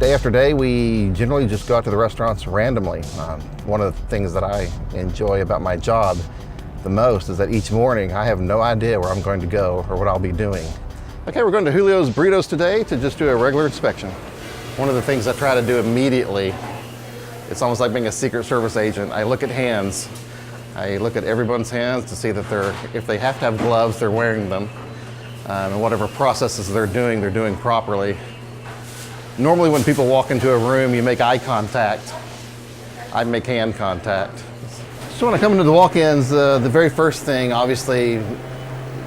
Day after day, we generally just go out to the restaurants randomly. One of the things that I enjoy about my job the most is that each morning I have no idea where I'm going to go or what I'll be doing. Okay, we're going to Julio's Burritos today to just do a regular inspection. One of the things I try to do immediately, it's almost like being a Secret Service agent. I look at hands. I look at everyone's hands to see that if they have to have gloves, they're wearing them. And whatever processes they're doing properly. Normally when people walk into a room, you make eye contact. I make hand contact. So when I come into the walk-ins, the very first thing, obviously,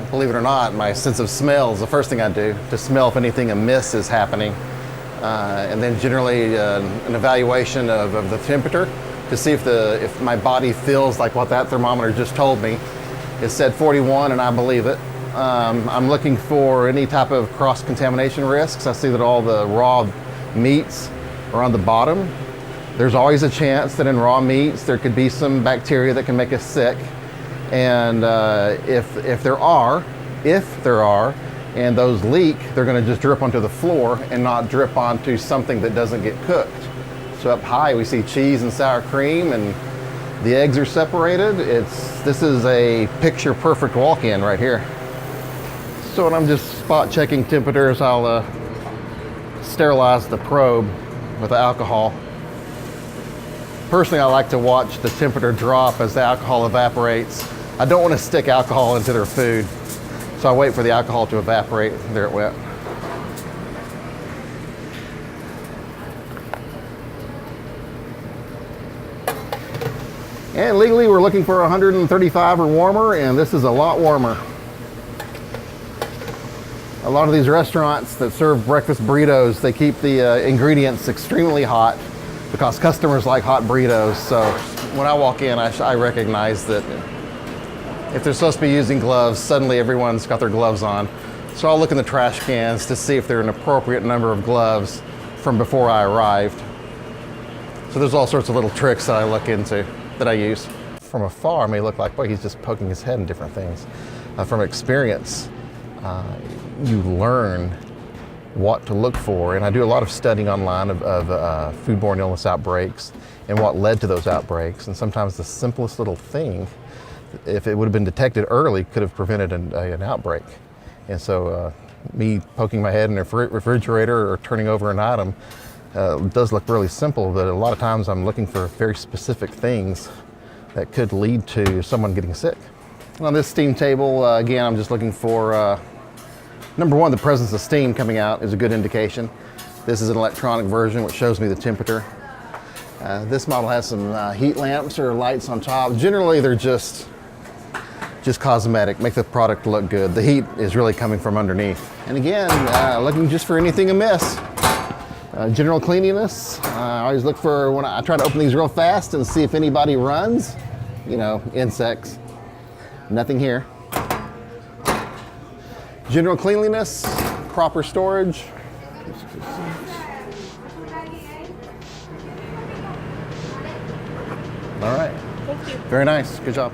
believe it or not, my sense of smell is the first thing I do, to smell if anything amiss is happening. And then generally an evaluation of the temperature to see if my body feels like what that thermometer just told me. It said 41 and I believe it. I'm looking for any type of cross-contamination risks. I see that all the raw meats are on the bottom. There's always a chance that in raw meats there could be some bacteria that can make us sick. And if there are, and those leak, they're going to just drip onto the floor and not drip onto something that doesn't get cooked. So up high we see cheese and sour cream, and the eggs are separated. This is a picture-perfect walk-in right here. So when I'm just spot checking temperatures, I'll sterilize the probe with the alcohol. Personally, I like to watch the temperature drop as the alcohol evaporates. I don't want to stick alcohol into their food, so I wait for the alcohol to evaporate. There it went. And legally, we're looking for 135 or warmer, and this is a lot warmer. A lot of these restaurants that serve breakfast burritos, they keep the ingredients extremely hot because customers like hot burritos. So when I walk in, I recognize that if they're supposed to be using gloves, suddenly everyone's got their gloves on. So I'll look in the trash cans to see if there are an appropriate number of gloves from before I arrived. So there's all sorts of little tricks that I look into, that I use. From afar, it may look like, boy, he's just poking his head in different things. From experience, you learn what to look for, and I do a lot of studying online of foodborne illness outbreaks and what led to those outbreaks. And sometimes the simplest little thing, if it would have been detected early, could have prevented an outbreak. And so me poking my head in a refrigerator or turning over an item does look really simple, but a lot of times I'm looking for very specific things that could lead to someone getting sick. On this steam table, again, I'm just looking for, number one, the presence of steam coming out is a good indication. This is an electronic version which shows me the temperature. This model has some heat lamps or lights on top. Generally, they're just cosmetic, make the product look good. The heat is really coming from underneath. And again, looking just for anything amiss. General cleanliness, I always look for, when I try to open these real fast and see if anybody runs, you know, insects. Nothing here. General cleanliness, proper storage. All right. Thank you. Very nice. Good job.